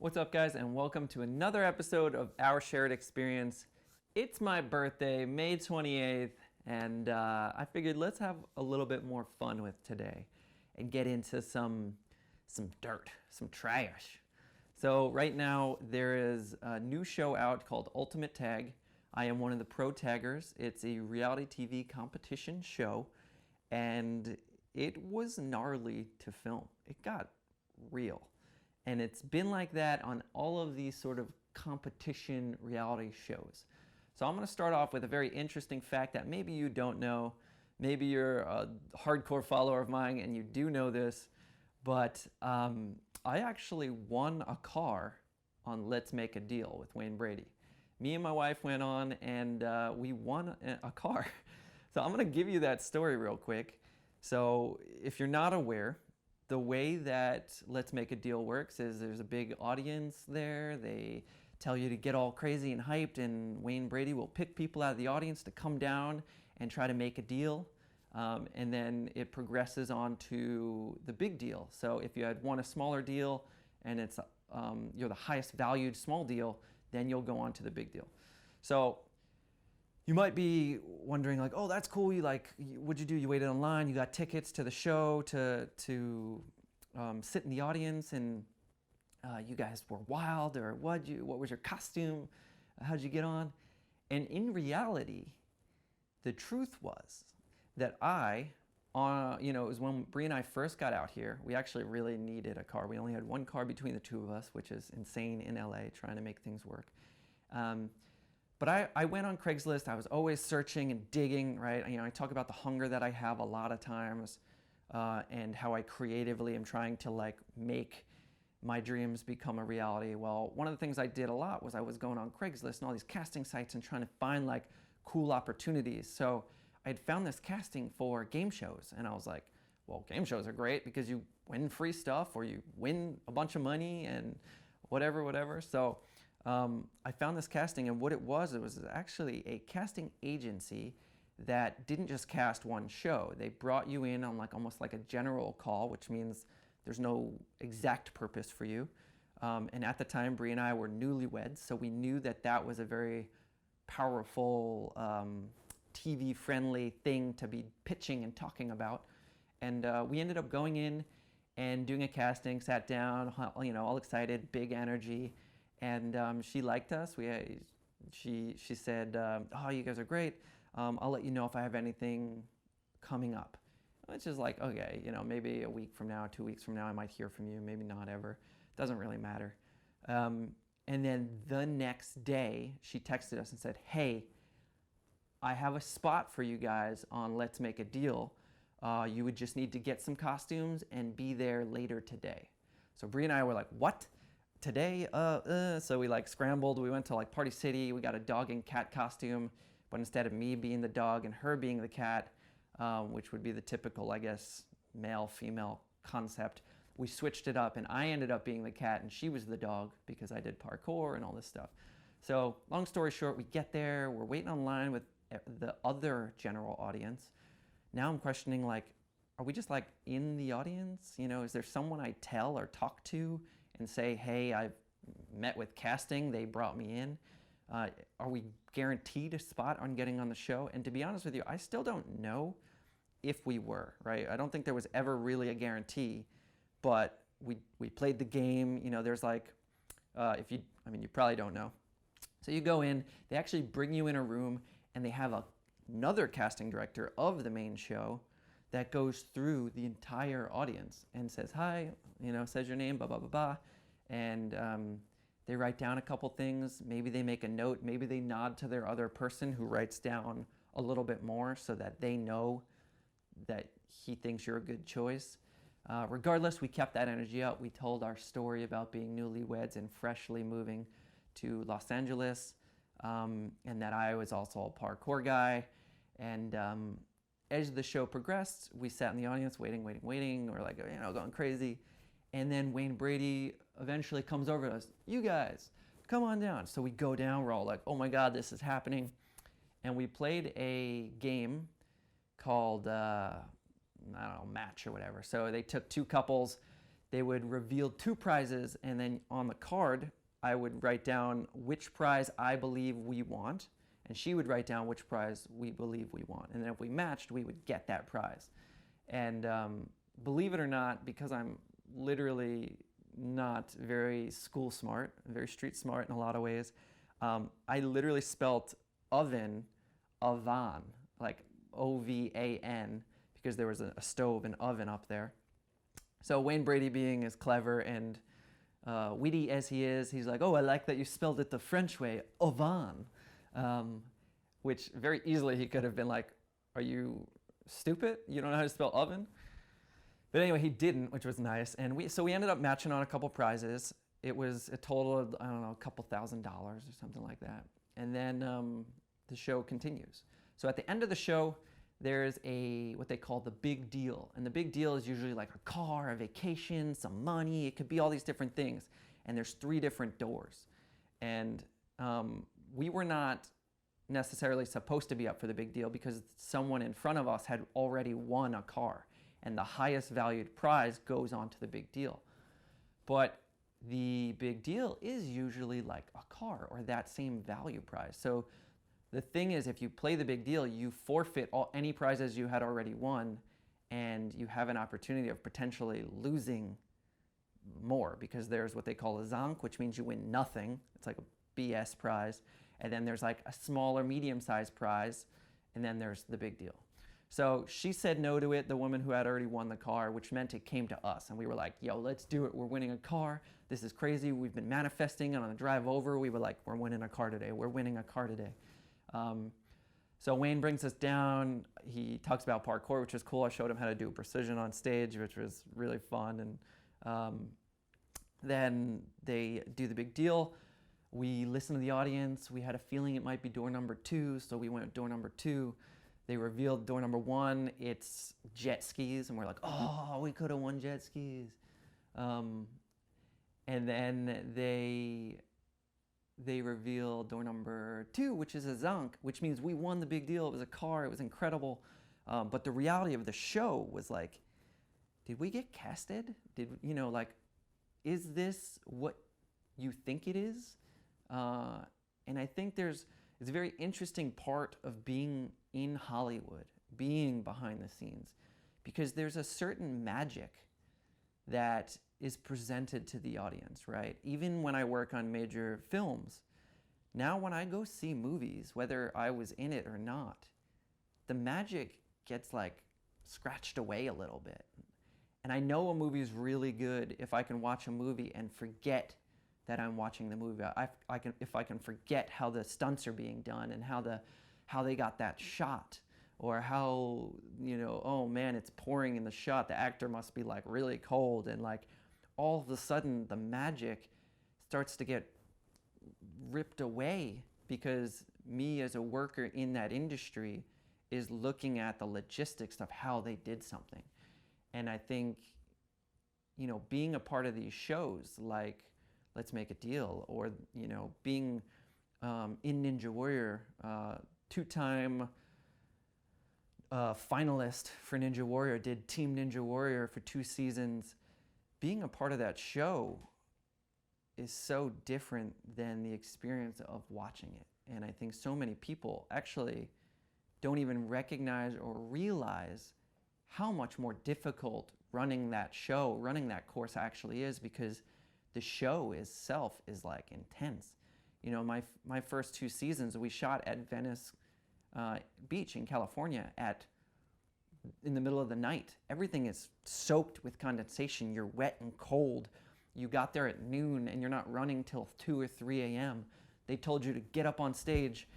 What's up, guys, and welcome to another episode of Our Shared Experience. It's my birthday, May 28th, and I figured let's have a little bit more fun with today and get into some dirt, some trash. So right now there is a new show out called Ultimate Tag. I am one of the pro taggers. It's a reality TV competition show, and it was gnarly to film. It got real. And it's been like that on all of these sort of competition reality shows. So I'm going to start off with a very interesting fact that maybe you don't know. Maybe you're a hardcore follower of mine and you do know this, but I actually won a car on Let's Make a Deal with Wayne Brady. Me and my wife went on and we won a car. So I'm going to give you that story real quick. So if you're not aware, the way that Let's Make a Deal works is there's a big audience there. They tell you to get all crazy and hyped, and Wayne Brady will pick people out of the audience to come down and try to make a deal. And then it progresses on to the big deal. So if you had won a smaller deal and it's you're the highest valued small deal, then you'll go on to the big deal. So you might be wondering, like, oh, that's cool. What'd you do? You waited online. You got tickets to the show to sit in the audience, and you guys were wild, or what was your costume? How'd you get on? And in reality, the truth was that it was when Bree and I first got out here. We actually really needed a car. We only had one car between the two of us, which is insane in LA, trying to make things work. But I went on Craigslist. I was always searching and digging, right? I talk about the hunger that I have a lot of times, and how I creatively am trying to make my dreams become a reality. Well, one of the things I did a lot was I was going on Craigslist and all these casting sites and trying to find cool opportunities. So I had found this casting for game shows, and I was like, well, game shows are great because you win free stuff or you win a bunch of money and whatever. So I found this casting, and what it was actually a casting agency that didn't just cast one show. They brought you in on almost like a general call, which means there's no exact purpose for you. And at the time, Bree and I were newlyweds, so we knew that was a very powerful, TV-friendly thing to be pitching and talking about. And we ended up going in and doing a casting, sat down, all excited, big energy. And she liked us. She said, oh, you guys are great. I'll let you know if I have anything coming up. Which is like, okay, maybe a week from now, 2 weeks from now, I might hear from you. Maybe not ever. Doesn't really matter. And then the next day, she texted us and said, hey, I have a spot for you guys on Let's Make a Deal. You would just need to get some costumes and be there later today. So Bree and I were like, what? Today? So we scrambled. We went to Party City. We got a dog and cat costume, but instead of me being the dog and her being the cat, which would be the typical, I guess, male-female concept, we switched it up, and I ended up being the cat and she was the dog because I did parkour and all this stuff. So long story short, we get there, we're waiting online with the other general audience. Now I'm questioning, are we just in the audience? Is there someone I tell or talk to and say, hey, I've met with casting, they brought me in? Are we guaranteed a spot on getting on the show? And to be honest with you, I still don't know if we were, right? I don't think there was ever really a guarantee, but we played the game. There's you probably don't know. So you go in, they actually bring you in a room, and they have another casting director of the main show that goes through the entire audience and says, hi, says your name, blah, blah, blah, blah. And they write down a couple things. Maybe they make a note. Maybe they nod to their other person who writes down a little bit more so that they know that he thinks you're a good choice. Regardless, we kept that energy up. We told our story about being newlyweds and freshly moving to Los Angeles, and that I was also a parkour guy. And as the show progressed, we sat in the audience waiting. We're going crazy. And then Wayne Brady eventually comes over to us. You guys, come on down. So we go down. We're all like, oh my God, this is happening. And we played a game called, match or whatever. So they took two couples. they would reveal 2 prizes, and then on the card, I would write down which prize I believe we want, and she would write down which prize we believe we want. And then if we matched, we would get that prize. And believe it or not, because I'm literally not very school smart, very street smart in a lot of ways, I literally spelt oven, avan, like O-V-A-N, because there was a stove and oven up there. So Wayne Brady, being as clever and witty as he is, he's like, oh, I like that you spelled it the French way, ovan, which very easily he could have been like, are you stupid? You don't know how to spell oven? But anyway, he didn't, which was nice. And we ended up matching on a couple prizes. It was a total of, I don't know, a couple $1,000s or something like that. And then the show continues. So at the end of the show, there's what they call the big deal. And the big deal is usually like a car, a vacation, some money. It could be all these different things. And there's 3 different doors. And we were not necessarily supposed to be up for the big deal because someone in front of us had already won a car. And the highest valued prize goes on to the big deal. But the big deal is usually like a car or that same value prize. So the thing is, if you play the big deal, you forfeit any prizes you had already won, and you have an opportunity of potentially losing more, because there's what they call a zonk, which means you win nothing. It's like a BS prize. And then there's like a small or medium-sized prize, and then there's the big deal. So she said no to it, the woman who had already won the car, which meant it came to us. And we were like, yo, let's do it. We're winning a car. This is crazy. We've been manifesting, and on the drive over, we were like, we're winning a car today. We're winning a car today. So Wayne brings us down. He talks about parkour, which was cool. I showed him how to do precision on stage, which was really fun. And then they do the big deal. We listened to the audience. We had a feeling it might be door number 2, so we went with door number 2. They revealed door number 1. It's jet skis, and we're like, oh, we could have won jet skis. And then they reveal door number 2, which is a zonk, which means we won the big deal. It was a car. It was incredible. But the reality of the show was like, did we get casted? Is this what you think it is? And I think it's a very interesting part of being in Hollywood, being behind the scenes, because there's a certain magic that is presented to the audience, right? Even when I work on major films, now when I go see movies, whether I was in it or not, the magic gets like scratched away a little bit. And I know a movie is really good if I can watch a movie and forget that I'm watching the movie. If I can forget how the stunts are being done and how they got that shot, or how, oh man, it's pouring in the shot. The actor must be like really cold, and like all of a sudden the magic starts to get ripped away because me as a worker in that industry is looking at the logistics of how they did something. And I think, being a part of these shows like Let's Make a Deal, or, being in Ninja Warrior, 2-time finalist for Ninja Warrior, did Team Ninja Warrior for 2 seasons. Being a part of that show is so different than the experience of watching it. And I think so many people actually don't even recognize or realize how much more difficult running that show, running that course actually is, because the show itself is like intense. My first 2 seasons, we shot at Venice Beach in California in the middle of the night. Everything is soaked with condensation. You're wet and cold. You got there at noon and you're not running till 2 or 3 a.m. They told you to get up on stage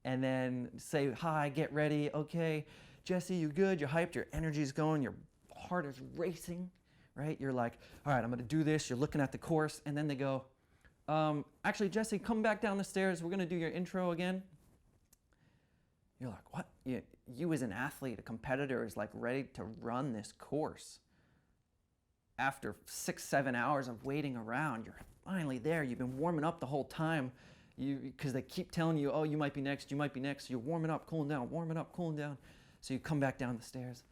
and then say, hi, get ready. Okay, Jesse, you good? You're hyped. Your energy's going. Your heart is racing, right? You're like, all right, I'm going to do this. You're looking at the course. And then they go, actually, Jesse, come back down the stairs. We're going to do your intro again. You're like, what? You as an athlete, a competitor, is like ready to run this course. After 6-7 hours of waiting around, you're finally there. You've been warming up the whole time because they keep telling you, oh, you might be next, you might be next. So you're warming up, cooling down, warming up, cooling down. So you come back down the stairs.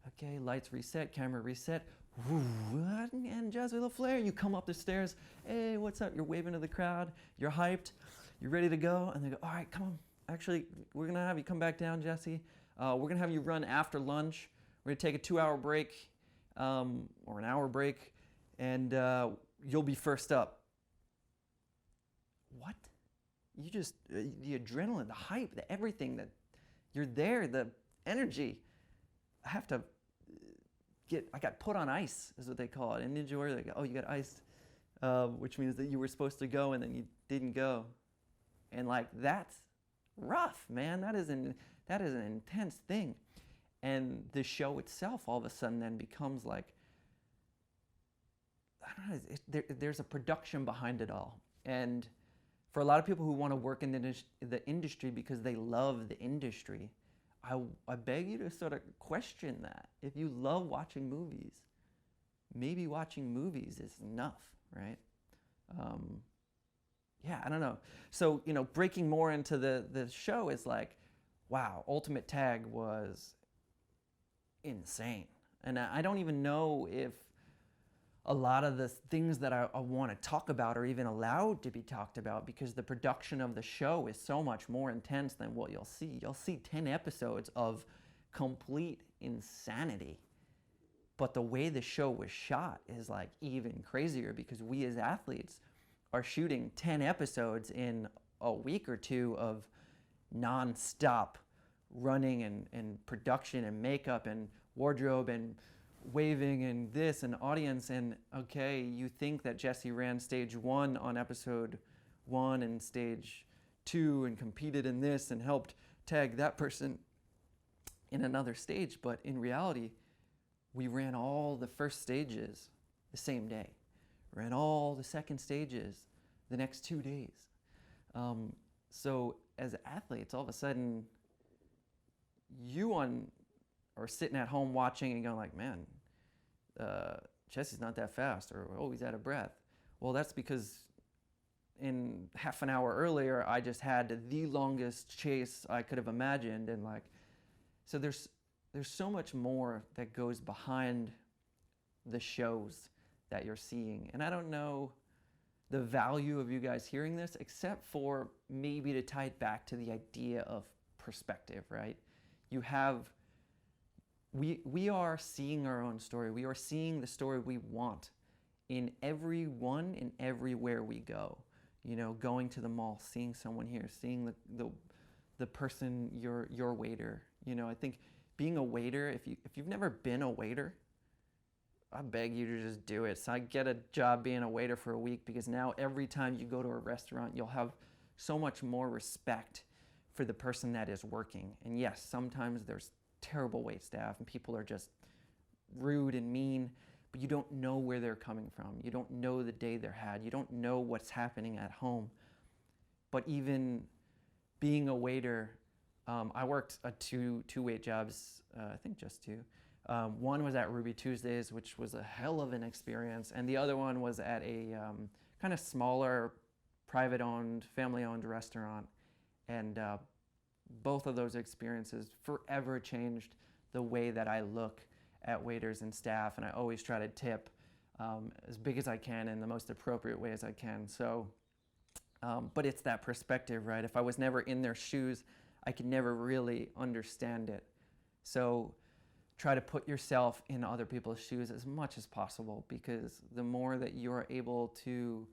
Okay, lights reset, camera reset. And Jesse La Flair, you come up the stairs. Hey, what's up? You're waving to the crowd. You're hyped. You're ready to go. And they go, all right, come on. Actually, we're going to have you come back down, Jesse. We're going to have you run after lunch. We're going to take a 2-hour break or an hour break, and you'll be first up. What? You just, the adrenaline, the hype, the everything, that you're there, the energy. I got put on ice, is what they call it. In Ninja Warrior, they go, oh, you got iced, which means that you were supposed to go and then you didn't go. And like, that's rough, man. That is an intense thing. And the show itself all of a sudden then becomes like, I don't know, there's a production behind it all. And for a lot of people who want to work in the industry because they love the industry, I beg you to sort of question that. If you love watching movies, maybe watching movies is enough, right? Yeah, I don't know. So, breaking more into the show is like, wow, Ultimate Tag was insane. And I don't even know if a lot of the things that I want to talk about are even allowed to be talked about, because the production of the show is so much more intense than what you'll see. You'll see 10 episodes of complete insanity. But the way the show was shot is like even crazier, because we as athletes are shooting 10 episodes in a week or two of non-stop running and production and makeup and wardrobe and waving and this and audience. And okay, you think that Jesse ran stage 1 on episode 1 and stage 2 and competed in this and helped tag that person in another stage, but in reality, we ran all the first stages the same day, ran all the second stages the next 2 days. So as athletes, all of a sudden, you are sitting at home watching and going like, man, Jesse's not that fast, or oh, he's out of breath. Well, that's because in half an hour earlier, I just had the longest chase I could have imagined. And like, so there's so much more that goes behind the shows that you're seeing. And I don't know the value of you guys hearing this, except for maybe to tie it back to the idea of perspective, right? We are seeing our own story. We are seeing the story we want in everyone and everywhere we go. Going to the mall, seeing someone here, seeing the person, your waiter. I think being a waiter, if you've never been a waiter, I beg you to just do it. So I get a job being a waiter for a week, because now every time you go to a restaurant, you'll have so much more respect for the person that is working. And yes, sometimes there's terrible wait staff and people are just rude and mean, but you don't know where they're coming from. You don't know the day they're had. You don't know what's happening at home. But even being a waiter, I worked two wait jobs, I think just 2. One was at Ruby Tuesdays, which was a hell of an experience, and the other one was at a kind of smaller, private-owned, family-owned restaurant. And both of those experiences forever changed the way that I look at waiters and staff, and I always try to tip as big as I can in the most appropriate way as I can. So, but it's that perspective, right? If I was never in their shoes, I could never really understand it. So try to put yourself in other people's shoes as much as possible, because the more that you're able to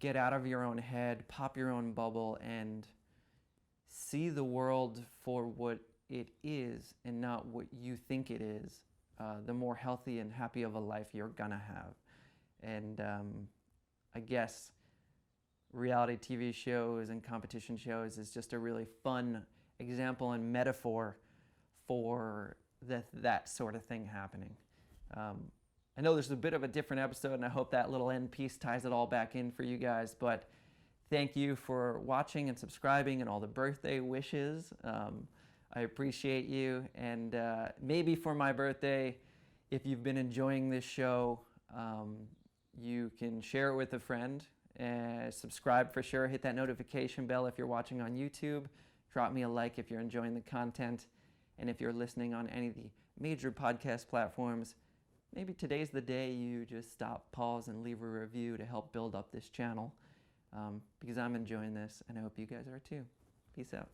get out of your own head, pop your own bubble, and see the world for what it is and not what you think it is, the more healthy and happy of a life you're gonna have. And I guess reality TV shows and competition shows is just a really fun example and metaphor for that sort of thing happening. I know there's a bit of a different episode, and I hope that little end piece ties it all back in for you guys, but thank you for watching and subscribing and all the birthday wishes. I appreciate you, and maybe for my birthday, if you've been enjoying this show, you can share it with a friend, and subscribe for sure. Hit that notification bell if you're watching on YouTube. Drop me a like if you're enjoying the content. And if you're listening on any of the major podcast platforms, maybe today's the day you just stop, pause, and leave a review to help build up this channel, because I'm enjoying this and I hope you guys are too. Peace out.